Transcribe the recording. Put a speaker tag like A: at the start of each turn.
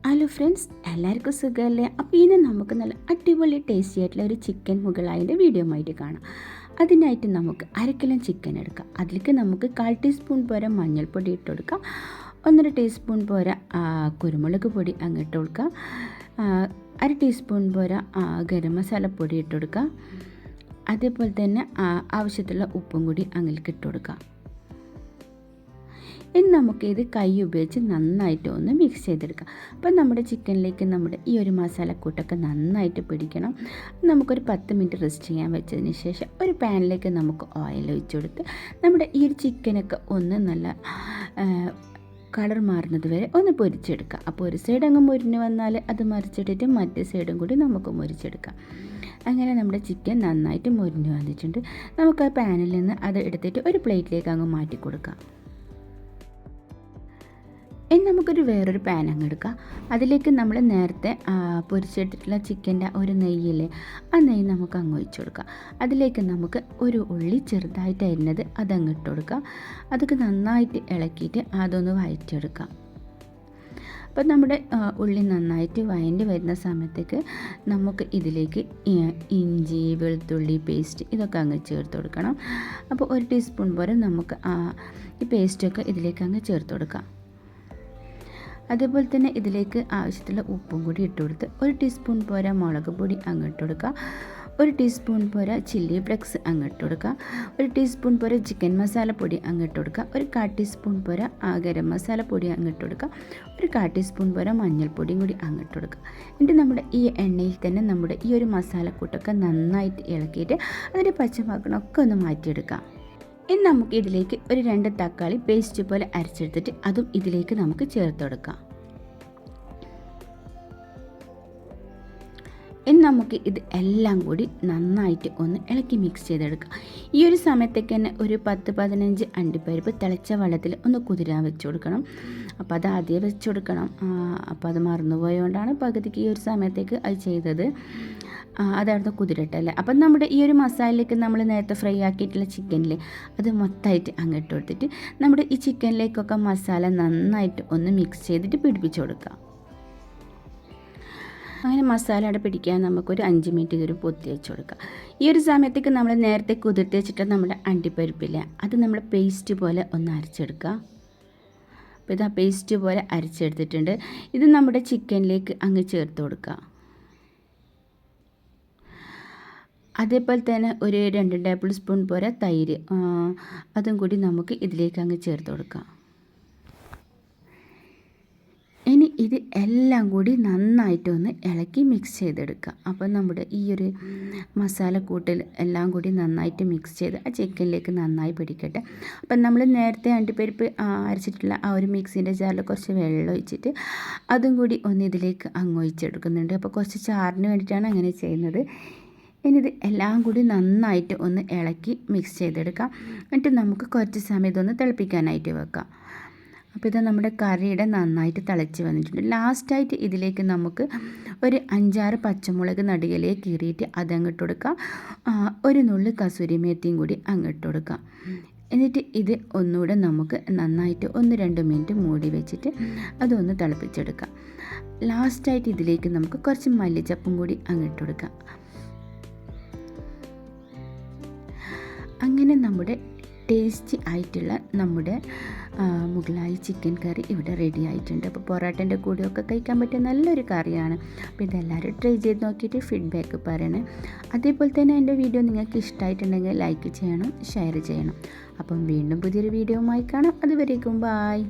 A: Hello friends, എല്ലാവർക്കും സുഖമല്ലേ? അപ്പോൾ ഇനി നമുക്ക് നല്ല അടിപൊളി ടേസ്റ്റി ആയിട്ടുള്ള ഒരു ചിക്കൻ മുഗളായിൻ്റെ വീഡിയോ ആയിട്ട് കാണാം. അതിനായിട്ട് നമുക്ക് 1/2 കിലോ ചിക്കൻ എടുക്കാം. അതിലേക്ക് നമുക്ക് 1/4 ടീസ്പൂൺ പോരെ മഞ്ഞൾപ്പൊടി ഇട്ട് കൊടുക്കാം. 1.5 ടീസ്പൂൺ പോരെ കുരുമുളക് പൊടി ഇട്ട് കൊടുക്കുക. 1/2 ടീസ്പൂൺ പോരെ ഗരം മസാലപ്പൊടി ഇട്ട് കൊടുക്കുക. അതേപോലെ തന്നെ ആവശ്യത്തിലുള്ള ഉപ്പും കൂടി അതിലേക്ക് ഇട്ട് കൊടുക്കുക. ഇനി നമുക്കിത് കൈ ഉപയോഗിച്ച് നന്നായിട്ട് ഒന്ന് മിക്സ് ചെയ്തെടുക്കാം. അപ്പം നമ്മുടെ ചിക്കനിലേക്ക് നമ്മുടെ ഈ ഒരു മസാലക്കൂട്ടൊക്കെ നന്നായിട്ട് പിടിക്കണം. നമുക്കൊരു 10 മിനിറ്റ് റെസ്റ്റ് ചെയ്യാൻ വെച്ചതിന് ശേഷം ഒരു പാനിലേക്ക് നമുക്ക് ഓയിൽ ഒഴിച്ച് കൊടുത്ത് നമ്മുടെ ഈ ഒരു ചിക്കനൊക്കെ ഒന്ന് നല്ല കളർ മാറുന്നത് വരെ ഒന്ന് പൊരിച്ചെടുക്കാം. അപ്പോൾ ഒരു സൈഡ് അങ്ങ് മുരിഞ്ഞ് വന്നാൽ അത് മറിച്ചിട്ടിട്ട് മറ്റേ സൈഡും കൂടി നമുക്ക് മുരിച്ചെടുക്കാം. അങ്ങനെ നമ്മുടെ ചിക്കൻ നന്നായിട്ട് മുരിഞ്ഞ് വന്നിട്ടുണ്ട്. നമുക്ക് ആ പാനിൽ നിന്ന് അത് എടുത്തിട്ട് ഒരു പ്ലേറ്റിലേക്ക് അങ്ങ് മാറ്റി കൊടുക്കാം. ഇനി നമുക്കൊരു വേറൊരു പാൻ അങ്ങ് എടുക്കാം. അതിലേക്ക് നമ്മൾ നേരത്തെ പൊരിച്ചെടുത്തിട്ടുള്ള ചിക്കൻ്റെ ഒരു നെയ്യില്ലേ, ആ നെയ്യ് നമുക്ക് അങ്ങ് ഒഴിച്ചു കൊടുക്കാം. അതിലേക്ക് നമുക്ക് ഒരു ഉള്ളി ചെറുതായിട്ട് അരിഞ്ഞത് അതങ്ങ് ഇട്ട് കൊടുക്കാം. അതൊക്കെ നന്നായിട്ട് ഇളക്കിയിട്ട് അതൊന്ന് വഴറ്റിയെടുക്കാം. അപ്പം നമ്മുടെ ഉള്ളി നന്നായിട്ട് വഴണ്ടി വരുന്ന സമയത്തേക്ക് നമുക്ക് ഇതിലേക്ക് ഇഞ്ചി വെളുത്തുള്ളി പേസ്റ്റ് ഇതൊക്കെ അങ്ങ് ചേർത്ത് കൊടുക്കണം. അപ്പോൾ 1 ടീസ്പൂൺ പോലെ നമുക്ക് ഈ പേസ്റ്റൊക്കെ ഇതിലേക്ക് അങ്ങ് ചേർത്ത് കൊടുക്കാം. അതേപോലെ തന്നെ ഇതിലേക്ക് ആവശ്യത്തിലുള്ള ഉപ്പും കൂടി ഇട്ട് കൊടുത്ത് 1 ടീസ്പൂൺ പോരാ മുളക് പൊടി ഇട്ട് കൊടുക്കുക. 1 ടീസ്പൂൺ പോരാ ചില്ലി ഫ്ലെക്സ് ഇട്ട് കൊടുക്കുക. 1 ടീസ്പൂൺ പോരാ ചിക്കൻ മസാലപ്പൊടി ഇട്ട് കൊടുക്കുക. 1/4 ടീസ്പൂൺ പോരാ ഗരം മസാലപ്പൊടി ഇട്ട് കൊടുക്കുക. 1/4 ടീസ്പൂൺ പോരാ മഞ്ഞൾപ്പൊടിയും കൂടി ഇട്ട് കൊടുക്കുക. എന്നിട്ട് നമ്മുടെ ഈ എണ്ണയിൽ തന്നെ നമ്മുടെ ഈ ഒരു മസാലക്കൂട്ടൊക്കെ നന്നായിട്ട് ഇളക്കിയിട്ട് അതിൻ്റെ പച്ചമണമൊക്കെ ഒന്ന് മാറ്റിയെടുക്കാം. ഇനി നമുക്ക് ഇതിലേക്ക് ഒരു 2 തക്കാളി പേസ്റ്റ് പോലെ അരച്ചെടുത്തിട്ട് അതും ഇതിലേക്ക് നമുക്ക് ചേർത്ത് കൊടുക്കാം. ഇനി നമുക്ക് ഇത് എല്ലാം കൂടി നന്നായിട്ട് ഒന്ന് ഇളക്കി മിക്സ് ചെയ്തെടുക്കാം. ഈ ഒരു സമയത്തേക്ക് തന്നെ ഒരു 10-15 അണ്ടിപ്പരിപ്പ് തിളച്ച വെള്ളത്തിൽ ഒന്ന് കുതിരാൻ വെച്ച് കൊടുക്കണം. അപ്പോൾ അത് ആദ്യം വെച്ച് കൊടുക്കണം. അപ്പോൾ അത് മറന്നുപോയതുകൊണ്ടാണ് പകുതിക്ക് ഈ ഒരു സമയത്തേക്ക് അത് ചെയ്തത്. അതായിരുന്നു കുതിരട്ടല്ലേ. അപ്പം നമ്മുടെ ഈ ഒരു മസാലയിലേക്ക് നമ്മൾ നേരത്തെ ഫ്രൈ ആക്കിയിട്ടുള്ള ചിക്കനിൽ അത് മൊത്തമായിട്ട് ഇട്ട് കൊടുത്തിട്ട് നമ്മുടെ ഈ ചിക്കനിലേക്കൊക്കെ മസാല നന്നായിട്ട് ഒന്ന് മിക്സ് ചെയ്തിട്ട് പിടിപ്പിച്ച് കൊടുക്കുക. അങ്ങനെ മസാല അവിടെ പിടിക്കാൻ നമുക്കൊരു 5 മിനിറ്റ് ഇതൊരു പൊത്തി വെച്ച് കൊടുക്കുക. ഈ ഒരു സമയത്തേക്ക് നമ്മൾ നേരത്തെ കുതിർത്തി വെച്ചിട്ട് നമ്മുടെ അണ്ടിപ്പരിപ്പില്ല അത് നമ്മൾ പേസ്റ്റ് പോലെ ഒന്ന് അരച്ചെടുക്കുക. അപ്പോൾ ഇത് പേസ്റ്റ് പോലെ അരച്ചെടുത്തിട്ടുണ്ട്. ഇത് നമ്മുടെ ചിക്കനിലേക്ക് അങ്ങ് ചേർത്ത് കൊടുക്കുക. അതേപോലെ തന്നെ ഒരു 2 ടേബിൾ സ്പൂൺ പോലെ തൈര് അതും കൂടി നമുക്ക് ഇതിലേക്ക് അങ്ങ് ചേർത്ത് കൊടുക്കാം. ഇനി ഇത് എല്ലാം കൂടി നന്നായിട്ടൊന്ന് ഇളക്കി മിക്സ് ചെയ്തെടുക്കുക. അപ്പോൾ നമ്മുടെ ഈ ഒരു മസാലക്കൂട്ടിൽ എല്ലാം കൂടി നന്നായിട്ട് മിക്സ് ചെയ്ത് ആ ചിക്കനിലേക്ക് നന്നായി പിടിക്കട്ടെ. അപ്പം നമ്മൾ നേരത്തെ അണ്ടിപ്പരിപ്പ് അരച്ചിട്ടുള്ള ആ ഒരു മിക്സിൻ്റെ ജാറിൽ കുറച്ച് വെള്ളം ഒഴിച്ചിട്ട് അതും കൂടി ഒന്ന് ഇതിലേക്ക് അങ്ങ് ഒഴിച്ചെടുക്കുന്നുണ്ട്. അപ്പോൾ കുറച്ച് ചാറിന് വേണ്ടിയിട്ടാണ് അങ്ങനെ ചെയ്യുന്നത്. ഇനി ഇത് എല്ലാം കൂടി നന്നായിട്ട് ഒന്ന് ഇളക്കി മിക്സ് ചെയ്തെടുക്കാം. എന്നിട്ട് നമുക്ക് കുറച്ച് സമയം ഇതൊന്ന് തിളപ്പിക്കാനായിട്ട് വെക്കാം. അപ്പോൾ ഇത് നമ്മുടെ കറിയുടെ നന്നായിട്ട് തിളച്ച് വന്നിട്ടുണ്ട്. ലാസ്റ്റായിട്ട് ഇതിലേക്ക് നമുക്ക് ഒരു 5-6 പച്ചമുളക് നടുകിലേക്ക് കീറിയിട്ട് അതങ്ങിട്ട് കൊടുക്കാം. ഒരു നുള്ളി കസൂരി മേത്തിയും കൂടി അങ്ങിട്ട് കൊടുക്കാം. എന്നിട്ട് ഇത് ഒന്നുകൂടെ നമുക്ക് നന്നായിട്ട് 1-2 മിനിറ്റ് മൂടി വെച്ചിട്ട് അതൊന്ന് തിളപ്പിച്ചെടുക്കാം. ലാസ്റ്റായിട്ട് ഇതിലേക്ക് നമുക്ക് കുറച്ച് മല്ലിച്ചപ്പും കൂടി അങ്ങിട്ട് കൊടുക്കാം. അങ്ങനെ നമ്മുടെ ടേസ്റ്റി ആയിട്ടുള്ള നമ്മുടെ മുഗളായി ചിക്കൻ കറി ഇവിടെ റെഡി ആയിട്ടുണ്ട്. അപ്പോൾ പൊറോട്ടൻ്റെ കൂടെയൊക്കെ കഴിക്കാൻ പറ്റിയ നല്ലൊരു കറിയാണ്. അപ്പോൾ ഇതെല്ലാവരും ട്രൈ ചെയ്ത് നോക്കിയിട്ട് ഫീഡ്ബാക്ക് പറയണേ. അതേപോലെ തന്നെ എൻ്റെ വീഡിയോ നിങ്ങൾക്ക് ഇഷ്ടമായിട്ടുണ്ടെങ്കിൽ ലൈക്ക് ചെയ്യണം, ഷെയർ ചെയ്യണം. അപ്പം വീണ്ടും പുതിയൊരു വീഡിയോയുമായി കാണാം. അതുവരേക്കും ബായ്.